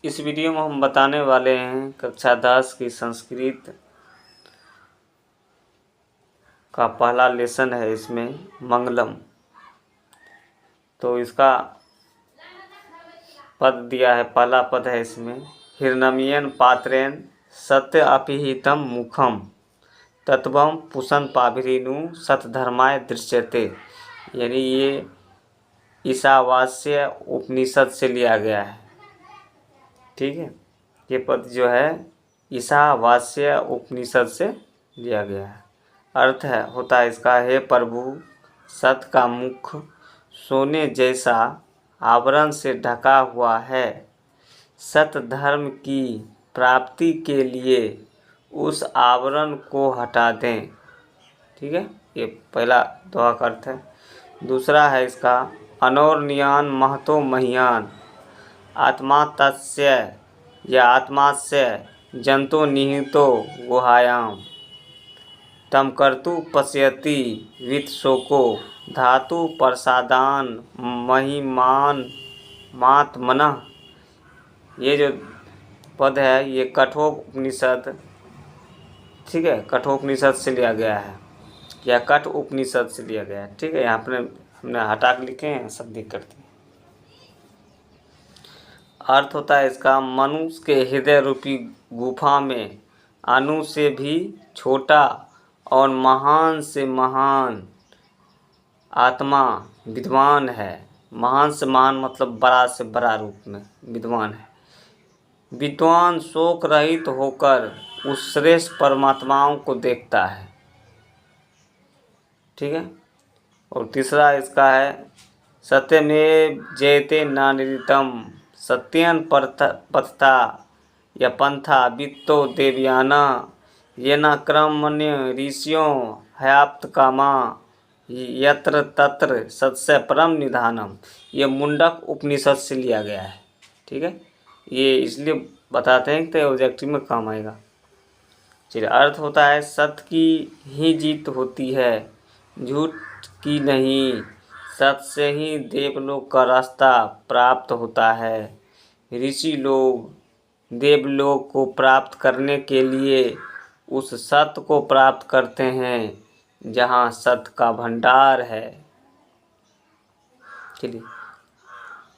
इस वीडियो में हम बताने वाले हैं कक्षा 10 की संस्कृत का पहला लेसन है। इसमें मंगलम, तो इसका पद दिया है। पहला पद है इसमें, हिरण्मयेन पात्रेण सत्य अपिहितम मुखम तत्वम पुषन पाभिरीनु सतधर्माय दृश्यते। यानी ये ईशावास्य उपनिषद से लिया गया है। ठीक है, ये पद जो है ईशावास्य उपनिषद से लिया गया है। अर्थ है होता है इसका, हे प्रभु, सत का मुख सोने जैसा आवरण से ढका हुआ है। सत धर्म की प्राप्ति के लिए उस आवरण को हटा दें। ठीक है, ये पहला दोहा का अर्थ है। दूसरा है इसका, अनोर्नियान महतो मह्यान आत्मा तस्य या आत्मास्य जंतो निहितो गुहायाम तम कर्तु पश्यति वित शोको धातु प्रसादान महिमान मात्मनः। ये जो पद है ये कठोपनिषद, ठीक है, कठोपनिषद से लिया गया है या कठ उपनिषद से लिया गया है। ठीक है, यहाँ पर हमने हटा के लिखे हैं, सब दिख करते हैं। अर्थ होता है इसका, मनुष्य के हृदय रूपी गुफा में अणु से भी छोटा और महान से महान आत्मा विद्वान है। महान से महान मतलब बड़ा से बड़ा रूप में विद्वान है। विद्वान शोक रहित होकर उस श्रेष्ठ परमात्माओं को देखता है। ठीक है, और तीसरा इसका है, सत्यमेव जयते नानिदितम सत्यन पथता या पंथा वित्तो देवयाना येना क्रमण्य ऋषियों हयाप्त कामा यत्र तत्र सत्स्य परम निधानम। ये मुंडक उपनिषद से लिया गया है। ठीक है, ये इसलिए बताते हैं कि तो ऑब्जेक्टिव में काम आएगा। चलिए, अर्थ होता है, सत्य की ही जीत होती है, झूठ की नहीं। सत्य से ही देवलोक का रास्ता प्राप्त होता है। ऋषि लोग देवलोक को प्राप्त करने के लिए उस सत्य को प्राप्त करते हैं जहाँ सत्य का भंडार है। चलिए,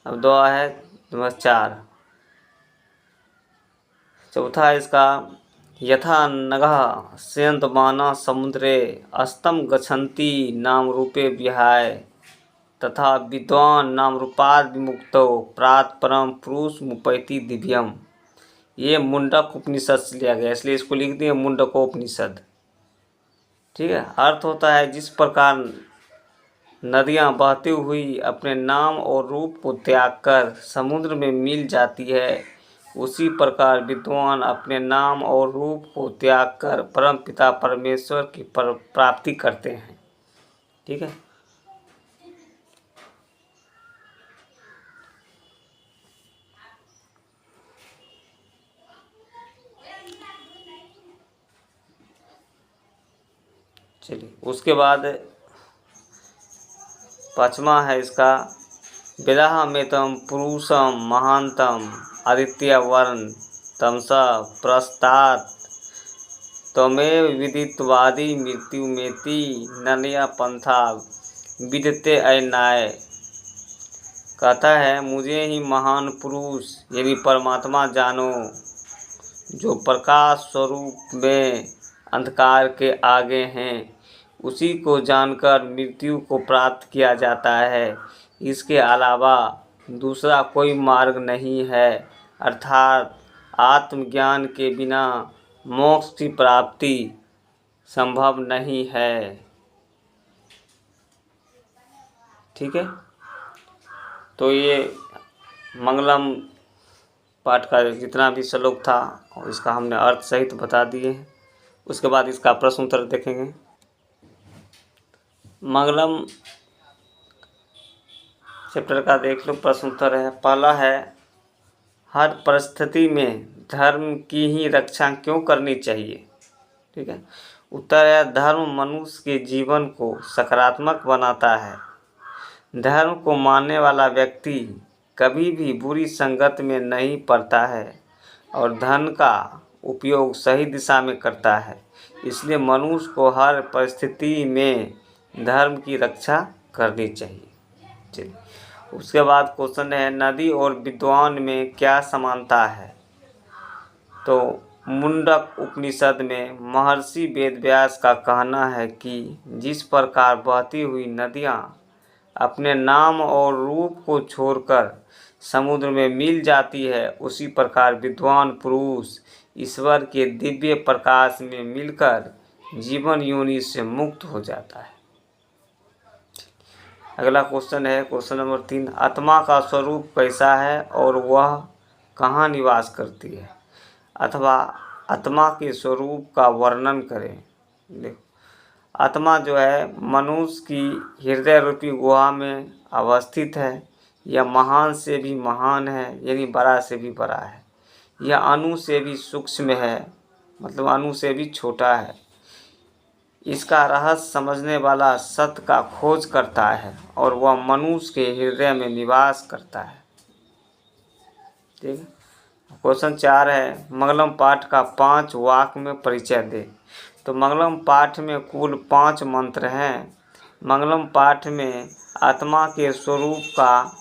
अब दुआ है नंबर 4। चौथा इसका, यथा नगः सेंतमाना समुद्रे अस्तम गच्छन्ति नाम रूपे विहाय तथा विद्वान नाम रूपाद विमुक्तो प्रात परम पुरुष मुपैति दिव्यम। ये मुंडक उपनिषद से लिया गया, इसलिए इसको लिख दिए मुंडकोपनिषद। ठीक है, अर्थ होता है, जिस प्रकार नदियाँ बहती हुई अपने नाम और रूप को त्याग कर समुद्र में मिल जाती है, उसी प्रकार विद्वान अपने नाम और रूप को त्याग कर परम पिता परमेश्वर की प्राप्ति करते हैं। ठीक है, चलिए उसके बाद 5वां है इसका, विदाह में तम पुरुषम महानतम आदित्य वर्ण तमसा प्रस्तात् तमेव विदितवादी मृत्यु मेति ननया पंथा विदते अनाय। कहता है, मुझे ही महान पुरुष यानी परमात्मा जानो, जो प्रकाश स्वरूप में अंधकार के आगे हैं। उसी को जानकर मृत्यु को प्राप्त किया जाता है। इसके अलावा दूसरा कोई मार्ग नहीं है, अर्थात आत्मज्ञान के बिना मोक्ष की प्राप्ति संभव नहीं है। ठीक है, तो ये मंगलम पाठ का जितना भी श्लोक था और इसका हमने अर्थ सहित बता दिए हैं। उसके बाद इसका प्रश्न उत्तर देखेंगे। मंगलम चैप्टर का देख लो, प्रश्न उत्तर है। पहला है, हर परिस्थिति में धर्म की ही रक्षा क्यों करनी चाहिए? ठीक है, उत्तर है, धर्म मनुष्य के जीवन को सकारात्मक बनाता है। धर्म को मानने वाला व्यक्ति कभी भी बुरी संगत में नहीं पड़ता है और धन का उपयोग सही दिशा में करता है। इसलिए मनुष्य को हर परिस्थिति में धर्म की रक्षा करनी चाहिए। चलिए, उसके बाद क्वेश्चन है, नदी और विद्वान में क्या समानता है? तो मुंडक उपनिषद में महर्षि वेदव्यास का कहना है कि जिस प्रकार बहती हुई नदियाँ अपने नाम और रूप को छोड़कर समुद्र में मिल जाती है, उसी प्रकार विद्वान पुरुष ईश्वर के दिव्य प्रकाश में मिलकर जीवन योनि से मुक्त हो जाता है। अगला क्वेश्चन है क्वेश्चन नंबर 3, आत्मा का स्वरूप कैसा है और वह कहाँ निवास करती है? अथवा आत्मा के स्वरूप का वर्णन करें। देखो, आत्मा जो है मनुष्य की हृदय रूपी गुहा में अवस्थित है। यह महान से भी महान है, यानी बड़ा से भी बड़ा है। यह अणु से भी सूक्ष्म है, मतलब अणु से भी छोटा है। इसका रहस्य समझने वाला सत्य का खोज करता है और वह मनुष्य के हृदय में निवास करता है। ठीक है। क्वेश्चन 4 है, मंगलम पाठ का 5 वाक्य में परिचय दे। तो मंगलम पाठ में कुल 5 मंत्र हैं। मंगलम पाठ में आत्मा के स्वरूप का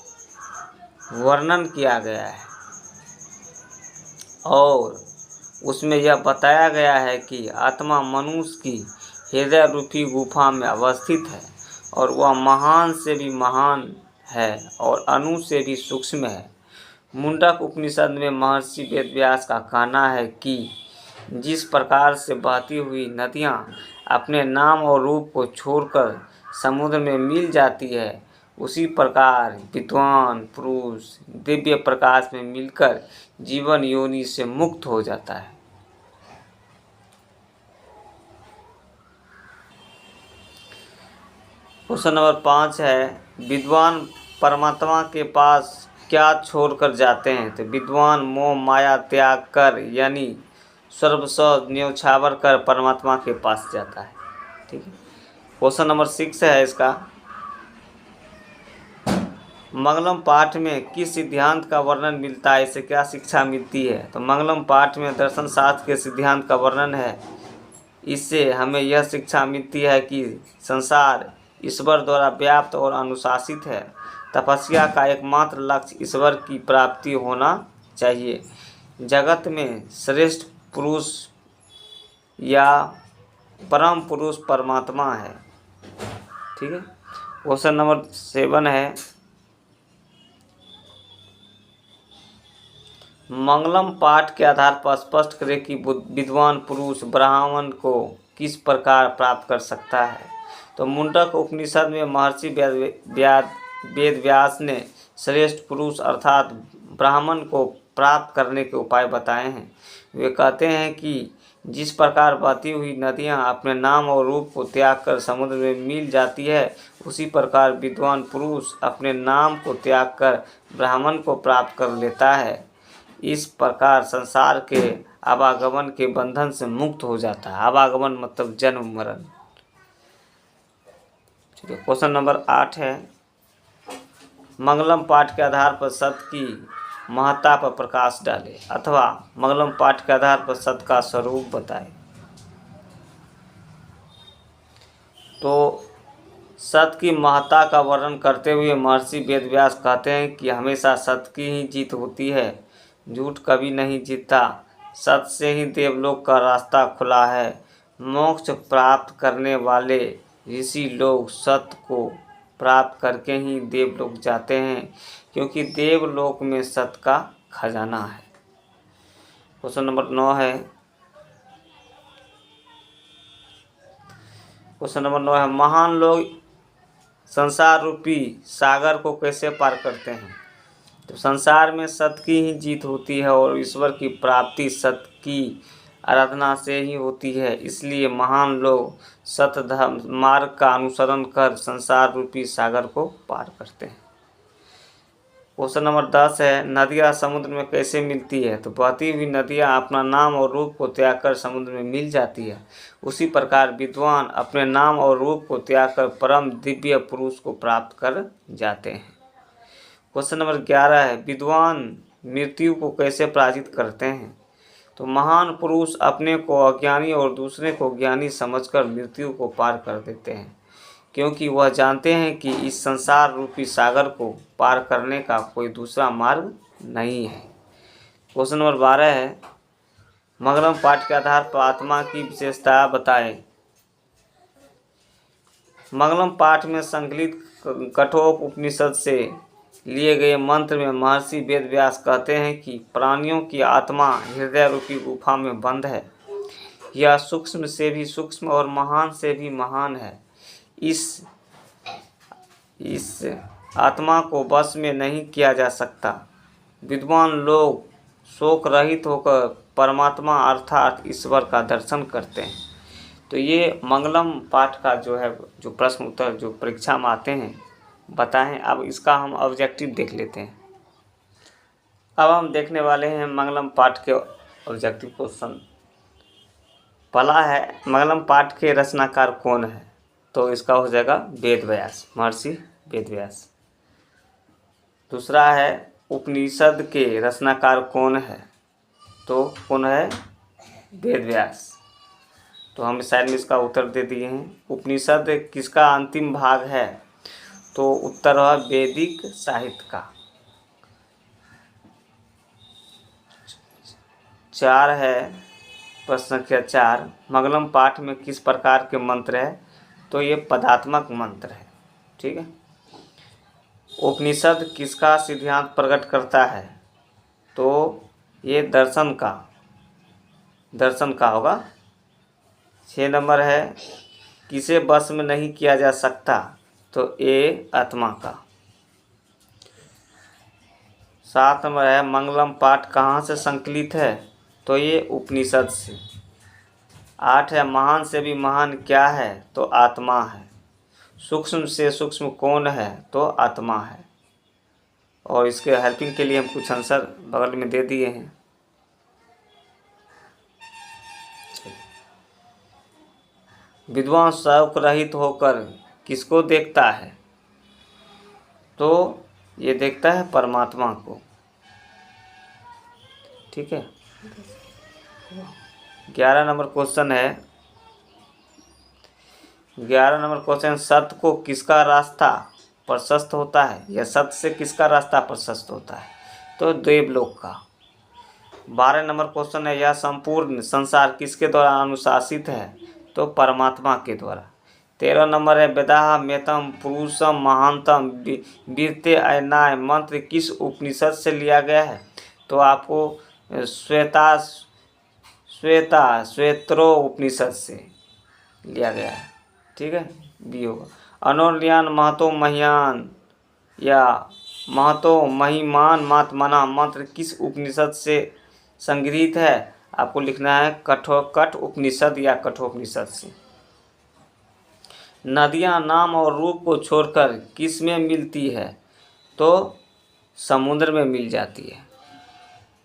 वर्णन किया गया है और उसमें यह बताया गया है कि आत्मा मनुष्य की हृदय रूपी गुफा में अवस्थित है और वह महान से भी महान है और अणु से भी सूक्ष्म है। मुंडक उपनिषद में महर्षि वेदव्यास का कहना है कि जिस प्रकार से बहती हुई नदियाँ अपने नाम और रूप को छोड़कर समुद्र में मिल जाती है, उसी प्रकार विद्वान पुरुष दिव्य प्रकाश में मिलकर जीवन योनि से मुक्त हो जाता है। क्वेश्चन नंबर 5 है, विद्वान परमात्मा के पास क्या छोड़कर जाते हैं? तो विद्वान मोह माया त्याग कर, यानी सर्वस्व न्यौछावर कर परमात्मा के पास जाता है। ठीक है। क्वेश्चन नंबर 6 है इसका, मंगलम पाठ में किस सिद्धांत का वर्णन मिलता है? इससे क्या शिक्षा मिलती है? तो मंगलम पाठ में दर्शन शास्त्र के सिद्धांत का वर्णन है। इससे हमें यह शिक्षा मिलती है कि संसार ईश्वर द्वारा व्याप्त और अनुशासित है। तपस्या का एकमात्र लक्ष्य ईश्वर की प्राप्ति होना चाहिए। जगत में श्रेष्ठ पुरुष या परम पुरुष परमात्मा है। ठीक है। क्वेश्चन नंबर 7 है, मंगलम पाठ के आधार पर स्पष्ट करें कि विद्वान पुरुष ब्राह्मण को किस प्रकार प्राप्त कर सकता है? तो मुंडक उपनिषद में महर्षि वेदव्यास ने श्रेष्ठ पुरुष अर्थात ब्राह्मण को प्राप्त करने के उपाय बताए हैं। वे कहते हैं कि जिस प्रकार बहती हुई नदियाँ अपने नाम और रूप को त्याग कर समुद्र में मिल जाती है, उसी प्रकार विद्वान पुरुष अपने नाम को त्याग कर ब्राह्मण को प्राप्त कर लेता है। इस प्रकार संसार के आवागमन के बंधन से मुक्त हो जाता है। आवागमन मतलब जन्म मरण। चलिए, क्वेश्चन नंबर 8 है, मंगलम पाठ के आधार पर सत्य की महत्ता पर प्रकाश डाले अथवा मंगलम पाठ के आधार पर सत्य का स्वरूप बताए। तो सत्य की महत्ता का वर्णन करते हुए महर्षि वेदव्यास कहते हैं कि हमेशा सत्य की ही जीत होती है, झूठ कभी नहीं जीतता। सत्य से ही देवलोक का रास्ता खुला है। मोक्ष प्राप्त करने वाले ऋषि लोग सत्य को प्राप्त करके ही देवलोक जाते हैं, क्योंकि देवलोक में सत्य का खजाना है। क्वेश्चन नंबर 9 है, क्वेश्चन नंबर 9 है, महान लोग संसार रूपी सागर को कैसे पार करते हैं? तो संसार में सत्य की ही जीत होती है और ईश्वर की प्राप्ति सत्य की आराधना से ही होती है। इसलिए महान लोग सत्य धर्म मार्ग का अनुसरण कर संसार रूपी सागर को पार करते हैं। क्वेश्चन नंबर 10 है, नदियाँ समुद्र में कैसे मिलती है? तो बहती हुई नदियाँ अपना नाम और रूप को त्याग कर समुद्र में मिल जाती है। उसी प्रकार विद्वान अपने नाम और रूप को त्याग कर परम दिव्य पुरुष को प्राप्त कर जाते हैं। क्वेश्चन नंबर 11 है, विद्वान मृत्यु को कैसे पराजित करते हैं? तो महान पुरुष अपने को अज्ञानी और दूसरे को ज्ञानी समझकर मृत्यु को पार कर देते हैं, क्योंकि वह जानते हैं कि इस संसार रूपी सागर को पार करने का कोई दूसरा मार्ग नहीं है। क्वेश्चन नंबर 12 है, मंगलम पाठ के आधार पर आत्मा की विशेषता बताएं। मंगलम पाठ में संकलित कठोपनिषद से लिए गए मंत्र में महर्षि वेदव्यास कहते हैं कि प्राणियों की आत्मा हृदय रूपी गुफा में बंद है। यह सूक्ष्म से भी सूक्ष्म और महान से भी महान है। इस आत्मा को वश में नहीं किया जा सकता। विद्वान लोग शोक रहित होकर परमात्मा अर्थात ईश्वर का दर्शन करते हैं। तो ये मंगलम पाठ का जो है, जो प्रश्न उत्तर जो परीक्षा में आते हैं बताएं। अब इसका हम ऑब्जेक्टिव देख लेते हैं। अब हम देखने वाले हैं मंगलम पाठ के ऑब्जेक्टिव क्वेश्चन। पहला है, मंगलम पाठ के रचनाकार कौन है? तो इसका हो जाएगा वेदव्यास, महर्षि वेदव्यास। दूसरा है, उपनिषद के रचनाकार कौन है? तो कौन है? वेदव्यास। तो हम साइड में इसका उत्तर दे दिए हैं। उपनिषद किसका अंतिम भाग है? तो उत्तर है वैदिक साहित्य का। 4 है, प्रश्न संख्या 4, मंगलम पाठ में किस प्रकार के मंत्र है? तो ये पदात्मक मंत्र है। ठीक है। उपनिषद किसका सिद्धांत प्रकट करता है? तो ये दर्शन का होगा। 6 नंबर है, किसे वश में नहीं किया जा सकता? तो ये आत्मा का। 7 नंबर है, मंगलम पाठ कहाँ से संकलित है? तो ये उपनिषद से। 8 है, महान से भी महान क्या है? तो आत्मा है। सूक्ष्म से सूक्ष्म कौन है? तो आत्मा है। और इसके हेल्पिंग के लिए हम कुछ आंसर बगल में दे दिए हैं। विद्वान शौक रहित होकर किसको देखता है? तो ये देखता है परमात्मा को। ठीक है। 11 नंबर क्वेश्चन है, 11 नंबर क्वेश्चन, सत्य को किसका रास्ता प्रशस्त होता है? या सत्य से किसका रास्ता प्रशस्त होता है? तो देवलोक का। 12 नंबर क्वेश्चन है, यह संपूर्ण संसार किसके द्वारा अनुशासित है? तो परमात्मा के द्वारा। 13 नंबर है, वेदाह मेतम पुरुषम महानतम वीरते अयनाय मंत्र किस उपनिषद से लिया गया है? तो आपको श्वेत्रो उपनिषद से लिया गया है। ठीक है, बी होगा। अनोर्यान महतो महियान या महतो महिमान मात्मना मंत्र किस उपनिषद से संग्रहित है? आपको लिखना है कठ उपनिषद या कठोपनिषद से। नदियां नाम और रूप को छोड़कर किस में मिलती है? तो समुद्र में मिल जाती है।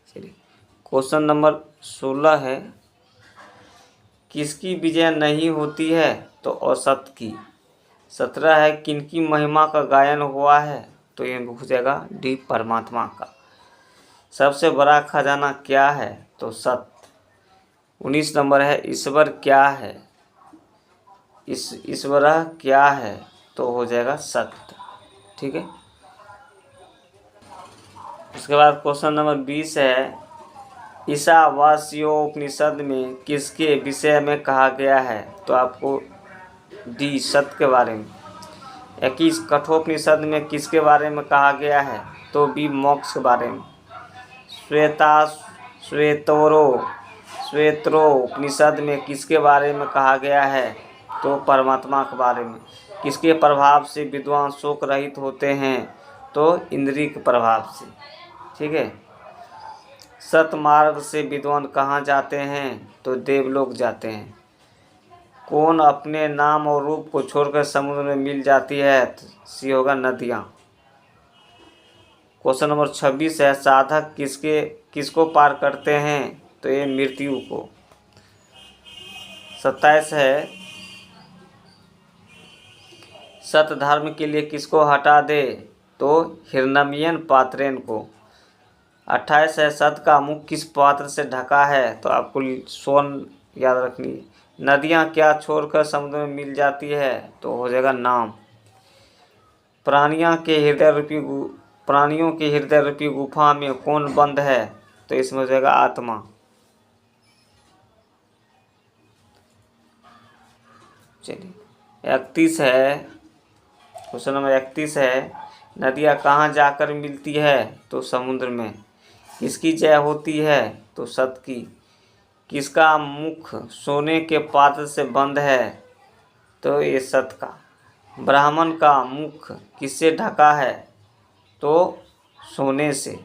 चलिए, क्वेश्चन नंबर 16 है, किसकी विजय नहीं होती है? तो असत की। 17 है, किनकी महिमा का गायन हुआ है? तो ये हो जाएगा डी, परमात्मा का। सबसे बड़ा खजाना क्या है? तो सत्य। 19 नंबर है, ईश्वर क्या है? ईश्वर क्या है? तो हो जाएगा सत्य। ठीक है। उसके बाद क्वेश्चन नंबर 20 है, ईशावास्योपनिषद में किसके विषय में कहा गया है? तो आपको डी, सत्य के बारे में। 21 कठोपनिषद में किसके बारे में कहा गया है? तो बी, मोक्ष के बारे में। श्वेत्रो उपनिषद में किसके बारे में कहा गया है? तो परमात्मा के बारे में। किसके प्रभाव से विद्वान शोक रहित होते हैं? तो इंद्रिय के प्रभाव से। ठीक है। सतमार्ग से विद्वान कहाँ जाते हैं? तो देवलोक जाते हैं। कौन अपने नाम और रूप को छोड़कर समुद्र में मिल जाती है? तो सी होगा नदियाँ। क्वेश्चन नंबर 26 है, साधक किसको पार करते हैं? तो ये मृत्यु को। 27 है, सत्य धर्म के लिए किसको हटा दे? तो हिरण्मयन पात्रेन को। 28 है, सत का मुख किस पात्र से ढका है? तो आपको स्वर्ण याद रखनी है। नदियाँ क्या छोड़कर समुद्र में मिल जाती है? तो हो जाएगा नाम। प्राणियों के हृदय रूपी गुफा में कौन बंद है? तो इसमें हो जाएगा आत्मा। चलिए 31 है, क्वेश्चन नंबर 31 है, नदियाँ कहाँ जाकर मिलती है? तो समुद्र में। किसकी जय होती है? तो सत की। किसका मुख सोने के पात्र से बंद है? तो ये सत का। ब्राह्मण का मुख किससे ढका है? तो सोने से।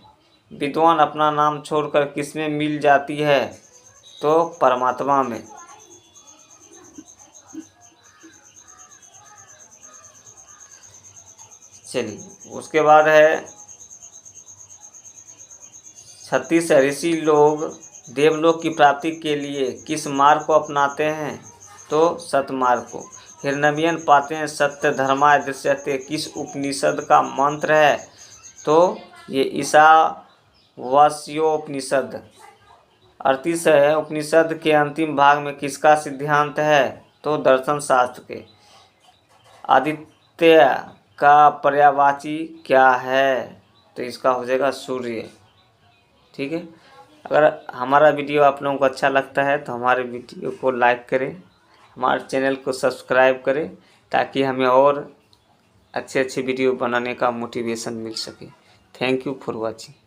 विद्वान अपना नाम छोड़कर किसमें मिल जाती है? तो परमात्मा में। चलिए उसके बाद है 36 है, ऋषि लोग देवलोक की प्राप्ति के लिए किस मार्ग को अपनाते हैं? तो सतमार्ग को। हिरण्मयन पात्रेण सत्य धर्माय दृश्यते किस उपनिषद का मंत्र है? तो ये ईशावास्योपनिषद। 38 है, उपनिषद के अंतिम भाग में किसका सिद्धांत है? तो दर्शन शास्त्र के। आदित्य का पर्यायवाची क्या है? तो इसका हो जाएगा सूर्य। ठीक है। अगर हमारा वीडियो आप लोगों को अच्छा लगता है तो हमारे वीडियो को लाइक करें, हमारे चैनल को सब्सक्राइब करें, ताकि हमें और अच्छे वीडियो बनाने का मोटिवेशन मिल सके। Thank you for watching.